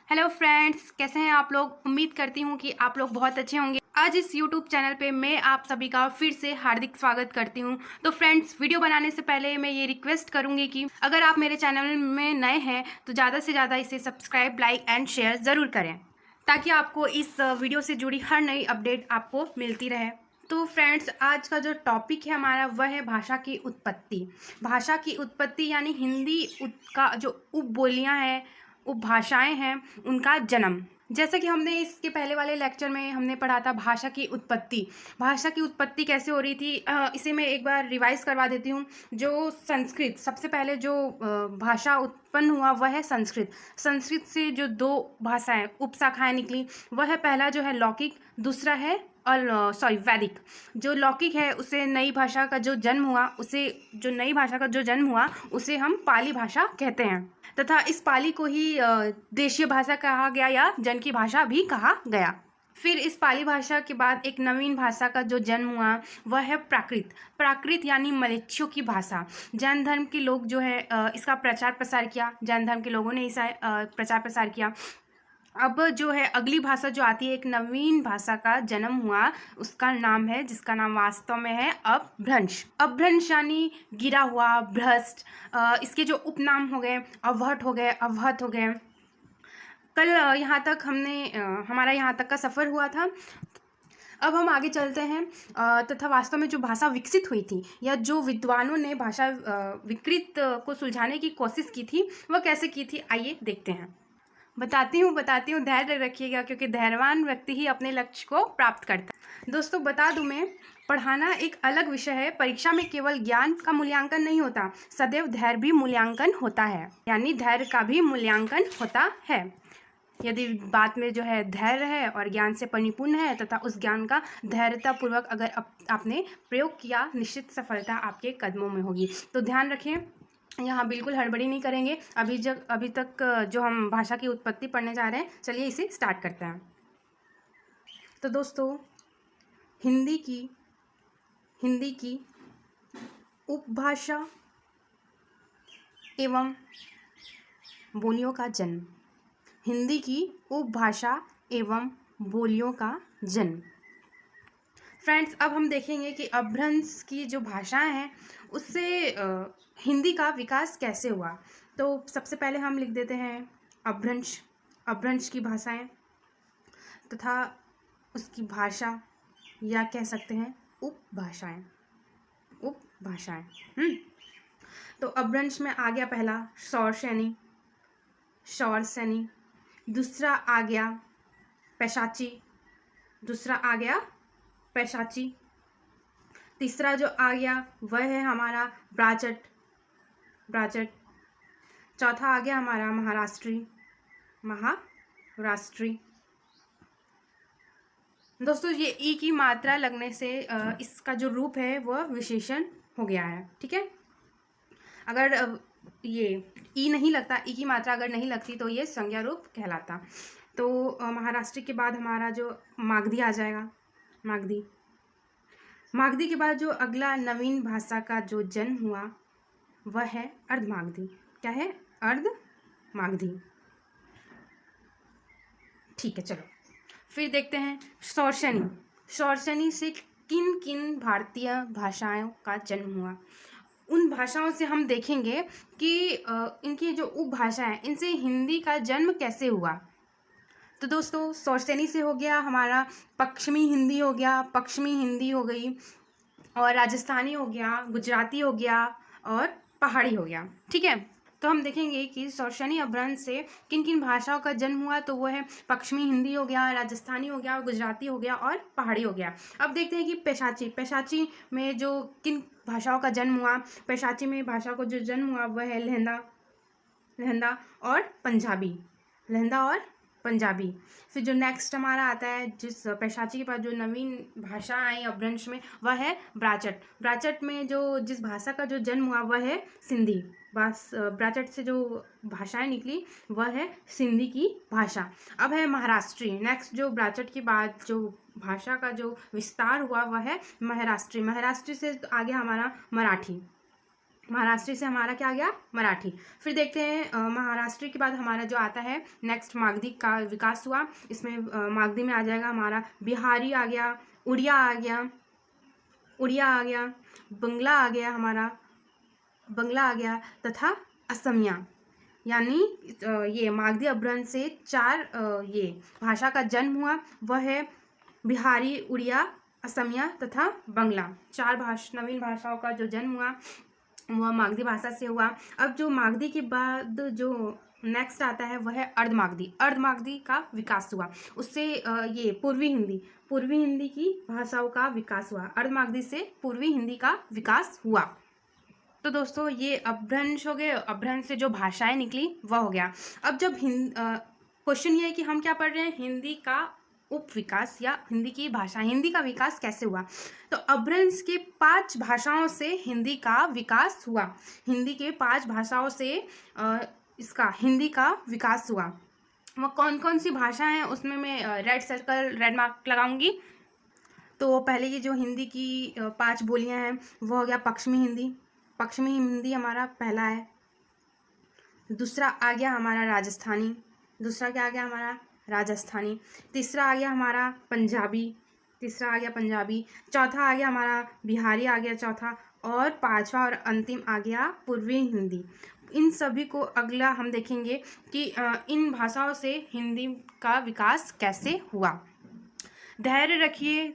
Hello friends, कैसे हैं आप लोग। उम्मीद करती हूँ कि आप लोग बहुत अच्छे होंगे। आज इस यूट्यूब चैनल पे मैं आप सभी का फिर से हार्दिक स्वागत करती हूँ। तो फ्रेंड्स, वीडियो बनाने से पहले मैं ये रिक्वेस्ट करूँगी कि अगर आप मेरे चैनल में नए हैं तो ज़्यादा से ज़्यादा इसे सब्सक्राइब, लाइक एंड शेयर ज़रूर करें, ताकि आपको इस वीडियो से जुड़ी हर नई अपडेट आपको मिलती रहे। तो फ्रेंड्स, आज का जो टॉपिक है हमारा वह है भाषा की उत्पत्ति। भाषा की उत्पत्ति यानी हिंदी का जो उपबोलियाँ हैं, उपभाषाएं हैं, उनका जन्म। जैसा कि हमने इसके पहले वाले लेक्चर में हमने पढ़ा था भाषा की उत्पत्ति। भाषा की उत्पत्ति कैसे हो रही थी, इसे मैं एक बार रिवाइज करवा देती हूँ। जो संस्कृत, सबसे पहले जो भाषा उत्पन्न हुआ वह है संस्कृत। संस्कृत से जो दो भाषाएं उपशाखाएं निकली, वह है पहला जो है लौकिक, दूसरा है वैदिक। जो लौकिक है उसे नई भाषा का जो जन्म हुआ, नई भाषा का जो जन्म हुआ उसे हम पाली भाषा कहते हैं, तथा इस पाली को ही देशीय भाषा कहा गया या जन की भाषा भी कहा गया। फिर इस पाली भाषा के बाद एक नवीन भाषा का जो जन्म हुआ वह है प्राकृत। प्राकृत यानी मलेच्छियों की भाषा। जैन धर्म के लोग जो है इसका प्रचार प्रसार किया। जैन धर्म के लोगों ने इसका प्रचार प्रसार किया। अब जो है अगली भाषा जो आती है, एक नवीन भाषा का जन्म हुआ, उसका नाम है, जिसका नाम वास्तव में है अपभ्रंश। अपभ्रंश यानी गिरा हुआ, भ्रष्ट। इसके जो उपनाम हो गए, अवहट हो गए, अवहत हो गए। कल हमारा यहाँ तक का सफ़र हुआ था। अब हम आगे चलते हैं तथा वास्तव में जो भाषा विकसित हुई थी या जो विद्वानों ने भाषा विकृत को सुलझाने की कोशिश की थी, वह कैसे की थी, आइए देखते हैं। बताती हूँ, धैर्य रखिएगा, क्योंकि धैर्यवान व्यक्ति ही अपने लक्ष्य को प्राप्त करता है। दोस्तों, बता दूँ मैं, पढ़ाना एक अलग विषय है। परीक्षा में केवल ज्ञान का मूल्यांकन नहीं होता, सदैव धैर्य भी मूल्यांकन होता है, यानी धैर्य का भी मूल्यांकन होता है। यदि बात में जो है धैर्य है और ज्ञान से परिपूर्ण है तथा उस ज्ञान का धैर्यतापूर्वक अगर आपने प्रयोग किया, निश्चित सफलता आपके कदमों में होगी। तो ध्यान रखें, यहाँ बिल्कुल हड़बड़ी नहीं करेंगे। अभी तक जो हम भाषा की उत्पत्ति पढ़ने जा रहे हैं, चलिए इसे स्टार्ट करते हैं। तो दोस्तों, हिंदी की उपभाषा एवं बोलियों का जन्म। हिंदी की उपभाषा एवं बोलियों का जन्म। फ्रेंड्स, अब हम देखेंगे कि अपभ्रंश की जो भाषाएं हैं उससे हिंदी का विकास कैसे हुआ। तो सबसे पहले हम लिख देते हैं अपभ्रंश की भाषाएं तथा उसकी भाषा, या कह सकते हैं उपभाषाएं। तो अपभ्रंश में आ गया पहला शौर सैनी, दूसरा आ गया पैशाची, तीसरा जो आ गया वह है हमारा ब्राजट, चौथा आ गया हमारा महाराष्ट्री। दोस्तों, ये ई की मात्रा लगने से इसका जो रूप है वह विशेषण हो गया है, ठीक है। अगर ये ई नहीं लगता, ई की मात्रा अगर नहीं लगती तो ये संज्ञा रूप कहलाता। तो महाराष्ट्र के बाद हमारा जो मागधी आ जाएगा, मागधी के बाद जो अगला नवीन भाषा का जो जन्म हुआ वह है अर्धमागधी। क्या है? अर्धमागधी। ठीक है, चलो फिर देखते हैं शौरसेनी से किन भारतीय भाषाओं का जन्म हुआ। उन भाषाओं से हम देखेंगे कि इनकी जो उपभाषा है, इनसे हिंदी का जन्म कैसे हुआ। तो दोस्तों, शौरसेनी से हो गया हमारा पश्चिमी हिंदी हो गई, और राजस्थानी हो गया, गुजराती हो गया और पहाड़ी हो गया, ठीक है। तो हम देखेंगे कि शौरसेनी अपभ्रंश से किन भाषाओं का जन्म हुआ। तो वो है पश्चिमी हिंदी हो गया, राजस्थानी हो गया, गुजराती हो गया और पहाड़ी हो गया। अब देखते हैं कि पैशाची में जो किन भाषाओं का जन्म हुआ। पैशाची में भाषा को जो जन्म हुआ वह है लहंदा और पंजाबी। फिर जो नेक्स्ट हमारा आता है, जिस पैशाची के पास जो नवीन भाषा आई अपभ्रंश में, वह है ब्राचट में जिस भाषा का जो जन्म हुआ वह है सिंधी। ब्राचट से जो भाषाएं निकली वह है सिंधी की भाषा। अब है महाराष्ट्री। नेक्स्ट जो ब्राचट के बाद जो भाषा का जो विस्तार हुआ वह है महाराष्ट्री से आगे हमारा महाराष्ट्र से हमारा क्या आ गया, मराठी। फिर देखते हैं महाराष्ट्र के बाद हमारा जो आता है नेक्स्ट मागधी का विकास हुआ। इसमें मागधी में आ जाएगा हमारा बिहारी आ गया, उड़िया आ गया, उड़िया आ गया, बंगला आ गया हमारा, बंगला आ गया, तथा असमिया। यानी ये मागधी अपभ्रंश से 4 ये भाषा का जन्म हुआ। वह है बिहारी, उड़िया, असमिया तथा बंगला। 4 नवीन भाषाओं का जो जन्म हुआ वह मागधी भाषा से हुआ। अब जो मागधी के बाद जो नेक्स्ट आता है वह है अर्धमागधी। अर्धमागधी का विकास हुआ, उससे ये पूर्वी हिंदी की भाषाओं का विकास हुआ। अर्धमागधी से पूर्वी हिंदी का विकास हुआ। तो दोस्तों ये अपभ्रंश हो गए, अपभ्रंश से जो भाषाएं निकली वह हो गया। अब जब क्वेश्चन ये है कि हम क्या पढ़ रहे हैं, हिंदी का उपविकास या हिंदी की भाषा, हिंदी का विकास कैसे हुआ। तो अपभ्रंश के 5 भाषाओं से हिंदी का विकास हुआ। हिंदी के 5 भाषाओं से इसका हिंदी का विकास हुआ। वह कौन कौन सी भाषाएं हैं उसमें मैं रेड सर्कल, रेड मार्क लगाऊंगी। तो पहले की जो हिंदी की 5 बोलियां हैं वो हो गया पश्चिमी हिंदी। पश्चिमी हिंदी हमारा पहला है। दूसरा आ गया हमारा राजस्थानी। दूसरा क्या आ गया हमारा, राजस्थानी। तीसरा आ गया हमारा पंजाबी। तीसरा आ गया पंजाबी। चौथा आ गया हमारा बिहारी आ गया चौथा। और 5वां और अंतिम आ गया पूर्वी हिंदी। इन सभी को अगला हम देखेंगे कि इन भाषाओं से हिंदी का विकास कैसे हुआ। धैर्य रखिए,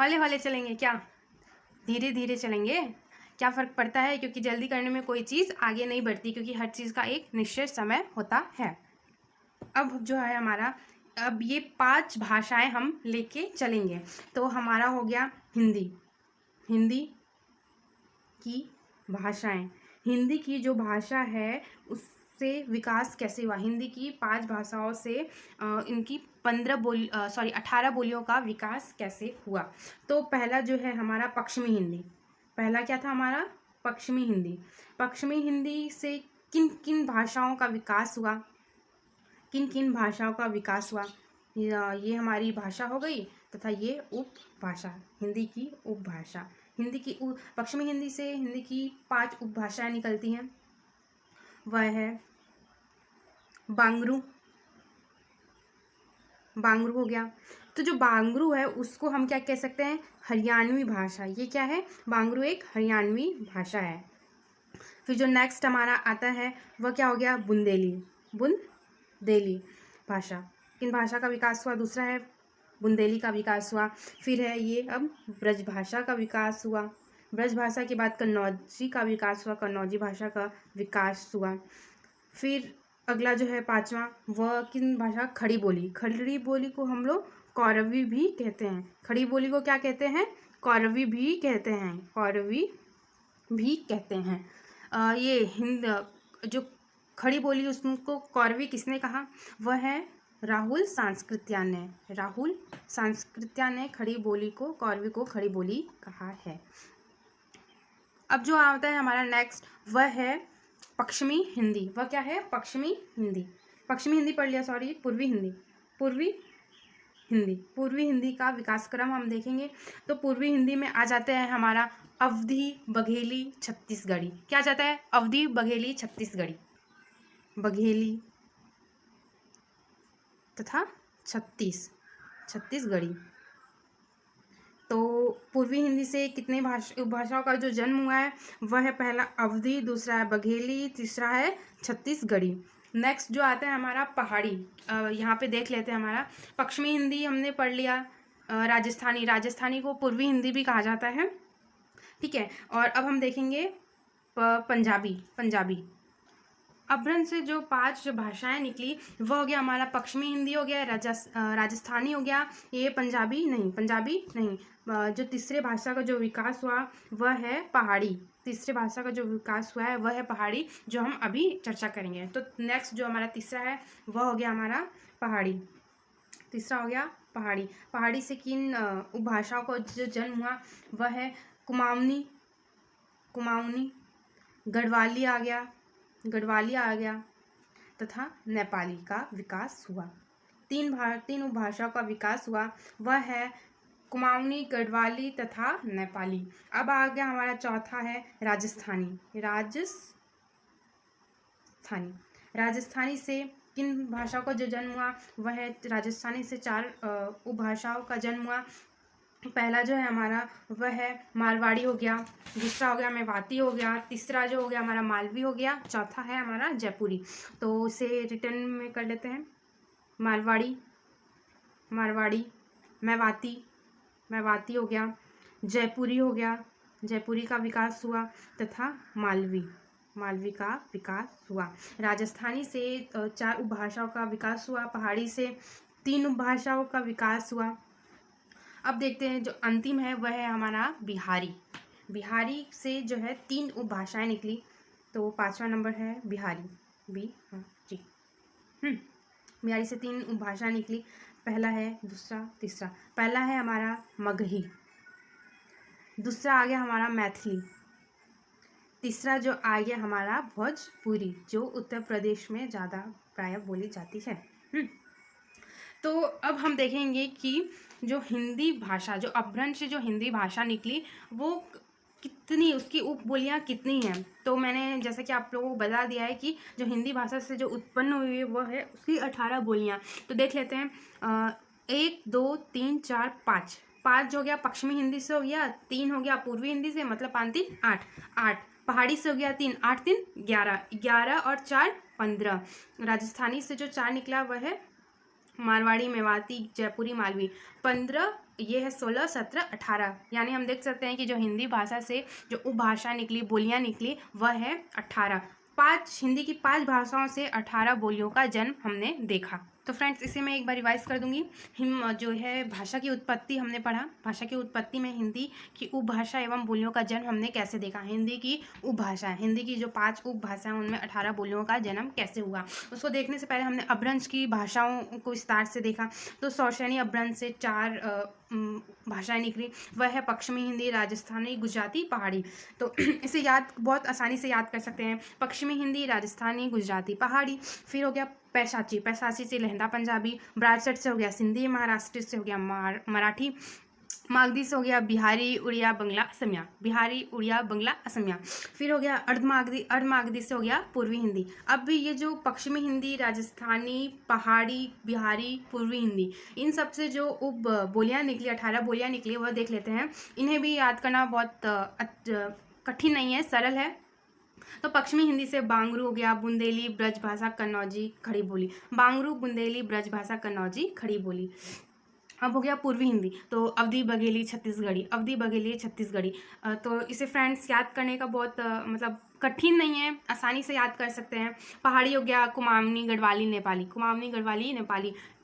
हौले हौले चलेंगे क्या, धीरे धीरे चलेंगे, क्या फ़र्क पड़ता है, क्योंकि जल्दी करने में कोई चीज़ आगे नहीं बढ़ती, क्योंकि हर चीज़ का एक निश्चित समय होता है। अब जो है हमारा, अब ये 5 भाषाएं हम लेके चलेंगे। तो हमारा हो गया हिंदी। हिंदी की भाषाएं, हिंदी की जो भाषा है उससे विकास कैसे हुआ। हिंदी की 5 भाषाओं से इनकी 18 बोलियों का विकास कैसे हुआ। तो पहला जो है हमारा पश्चिमी हिंदी। पहला क्या था हमारा, पश्चिमी हिंदी। पश्चिमी हिंदी से किन किन भाषाओं का विकास हुआ, किन किन भाषाओं का विकास हुआ। ये हमारी भाषा हो गई तथा ये उपभाषा, हिंदी की उपभाषा। हिंदी की पश्चिमी हिंदी से हिंदी की 5 उपभाषाएं निकलती हैं। वह है बांगरू, बांगरू हो गया। तो जो बांगरू है उसको हम क्या कह सकते हैं, हरियाणवी भाषा। ये क्या है, बांगरू एक हरियाणवी भाषा है। फिर जो नेक्स्ट हमारा आता है वह क्या हो गया, बुंदेली। बुंदेली भाषा, किन भाषा का विकास हुआ, दूसरा है बुंदेली का विकास हुआ। फिर है ये अब ब्रज भाषा का विकास हुआ। ब्रज भाषा के बाद कन्नौजी का विकास हुआ, कन्नौजी भाषा का विकास हुआ। फिर अगला जो है 5वां, वह किन भाषा, खड़ी बोली। खड़ी बोली को हम लोग कौरवी भी कहते हैं। खड़ी बोली को क्या कहते हैं, कौरवी भी कहते हैं, कौरवी भी कहते हैं। ये हिंद जो खड़ी बोली उसको कौरवी किसने कहा, वह है राहुल सांस्कृत्या ने। राहुल सांस्कृत्या ने खड़ी बोली को, कौरवी को खड़ी बोली कहा है। अब जो आता है हमारा नेक्स्ट वह है पश्चिमी हिंदी। वह क्या है, पश्चिमी हिंदी। पश्चिमी हिंदी पढ़ लिया, सॉरी, पूर्वी हिंदी। पूर्वी हिंदी, पूर्वी हिंदी का विकास क्रम हम देखेंगे। तो पूर्वी हिंदी में आ जाते हैं हमारा अवधी, बघेली, छत्तीसगढ़ी। क्या जाता है, अवधी, बघेली, छत्तीसगढ़ी, बघेली तथा छत्तीसगढ़ी। तो पूर्वी हिंदी से कितने भाषाओं का जो जन्म हुआ है वह है पहला अवधी, दूसरा है बघेली, तीसरा है छत्तीसगढ़ी। नेक्स्ट जो आता है हमारा पहाड़ी। यहाँ पे देख लेते हैं हमारा पश्चिमी हिंदी हमने पढ़ लिया। राजस्थानी, राजस्थानी को पूर्वी हिंदी भी कहा जाता है, ठीक है। और अब हम देखेंगे पंजाबी। पंजाबी अपभ्रंश से जो 5 भाषाएं निकली वह हो गया हमारा पश्चिमी हिंदी हो गया, राजस्थानी हो गया, ये पंजाबी नहीं। जो तीसरे भाषा का जो विकास हुआ वह है पहाड़ी। तीसरे भाषा का जो विकास हुआ है वह है पहाड़ी, जो हम अभी चर्चा करेंगे। तो नेक्स्ट जो हमारा तीसरा है वह हो गया हमारा पहाड़ी। तीसरा हो गया पहाड़ी। पहाड़ी से किन उपभाषाओं का जो जन्म हुआ वह है कुमाऊनी, गढ़वाली आ गया तथा नेपाली का विकास हुआ। तीन उपभाषाओं का विकास हुआ, वह है कुमाऊनी, गढ़वाली तथा नेपाली। अब आ गया हमारा चौथा है राजस्थानी। राजस्थानी से किन भाषाओं का जो जन्म हुआ वह है राजस्थानी से 4 उपभाषाओं का जन्म हुआ। पहला जो है हमारा वह है मारवाड़ी हो गया, दूसरा हो गया मेवाती हो गया, तीसरा जो हो गया हमारा मालवी हो गया, चौथा है हमारा जयपुरी। तो इसे रिटर्न में कर लेते हैं। मारवाड़ी, मेवाती हो गया, जयपुरी हो गया, जयपुरी का विकास हुआ, तथा मालवी का विकास हुआ। राजस्थानी से 4 उपभाषाओं का विकास हुआ, पहाड़ी से 3 उपभाषाओं का विकास हुआ। अब देखते हैं जो अंतिम है वह है हमारा बिहारी से जो है 3 उपभाषाएं निकली। तो 5वां नंबर है बिहारी से 3 उपभाषाएं निकली। पहला है, दूसरा, तीसरा। पहला है हमारा मगही, दूसरा आ गया हमारा मैथिली, तीसरा जो आ गया हमारा भोजपुरी, जो उत्तर प्रदेश में ज़्यादा प्रायः बोली जाती है। तो अब हम देखेंगे कि जो हिंदी भाषा, जो अपभ्रंश से जो हिंदी भाषा निकली वो कितनी, उसकी उपबोलियाँ कितनी हैं। तो मैंने जैसे कि आप लोगों को बता दिया है कि जो हिंदी भाषा से जो उत्पन्न हुई है वह है उसकी 18 बोलियाँ। तो देख लेते हैं। 1 2 3 4 5 5 हो गया पश्चिमी हिंदी से हो गया, 3 हो गया पूर्वी हिंदी से, मतलब 5 3 8 पहाड़ी से हो गया 3 8 3 11 और 4 15। राजस्थानी से जो 4 निकला वह है मारवाड़ी, मेवाती, जयपुरी, मालवी। 15 ये है 16 17 18, यानी हम देख सकते हैं कि जो हिंदी भाषा से जो उपभाषा निकली, बोलियां निकली वह है 18। हिंदी की 5 भाषाओं से 18 बोलियों का जन्म हमने देखा। तो फ्रेंड्स इसे मैं एक बार रिवाइज कर दूंगी। जो है भाषा की उत्पत्ति हमने पढ़ा। भाषा की उत्पत्ति में हिंदी की उपभाषा एवं बोलियों का जन्म हमने कैसे देखा। हिंदी की उपभाषा, हिंदी की जो 5 उपभाषाएं उनमें 18 बोलियों का जन्म कैसे हुआ, उसको देखने से पहले हमने अपभ्रंश की भाषाओं को विस्तार से देखा। तो शौशैनी अपभ्रंश से 4 भाषाएं निकली, वह है पश्चिमी हिंदी, राजस्थानी, गुजराती, पहाड़ी। तो इसे बहुत आसानी से याद कर सकते हैं। पश्चिमी हिंदी, राजस्थानी, गुजराती, पहाड़ी। फिर हो गया पैशाची से लहंदा पंजाबी, ब्राजसट से हो गया सिंधी, महाराष्ट्र से हो गया मराठी, मागधी से हो गया बिहारी, उड़िया, बंगला, असमिया। फिर हो गया अर्धमागधी से हो गया पूर्वी हिंदी। अब भी ये जो पश्चिमी हिंदी, राजस्थानी, पहाड़ी, बिहारी, पूर्वी हिंदी, इन सब से जो उप बोलियाँ निकली, 18 बोलियाँ निकली, वह देख लेते हैं। इन्हें भी याद करना बहुत कठिन नहीं है, सरल है। तो पश्चिमी हिंदी से बांगरू हो गया, बुंदेली, ब्रजभाषा, कन्नौजी, खड़ी बोली। बांगरू, बुंदेली, ब्रजभाषा, कन्नौजी, खड़ी बोली। अब हो गया पूर्वी हिंदी, तो अवधी बघेली, छत्तीसगढ़ी। तो इसे फ्रेंड्स याद करने का बहुत मतलब कठिन नहीं है, आसानी से याद कर सकते हैं। पहाड़ी हो गया कुमाऊनी, गढ़वाली, नेपाली।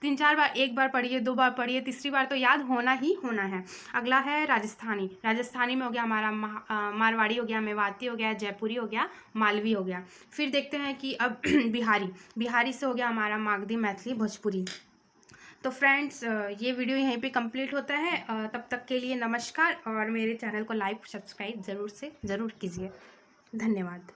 3-4 बार, 1 बार पढ़िए, 2 बार पढ़िए, तीसरी बार तो याद होना ही होना है। अगला है राजस्थानी में हो गया हमारा मारवाड़ी हो गया, मेवाती हो गया, जयपुरी हो गया, मालवी हो गया। फिर देखते हैं कि अब बिहारी से हो गया हमारा मागधी, मैथिली, भोजपुरी। तो फ्रेंड्स ये वीडियो यहीं पे कंप्लीट होता है। तब तक के लिए नमस्कार, और मेरे चैनल को लाइक सब्सक्राइब ज़रूर कीजिए। धन्यवाद।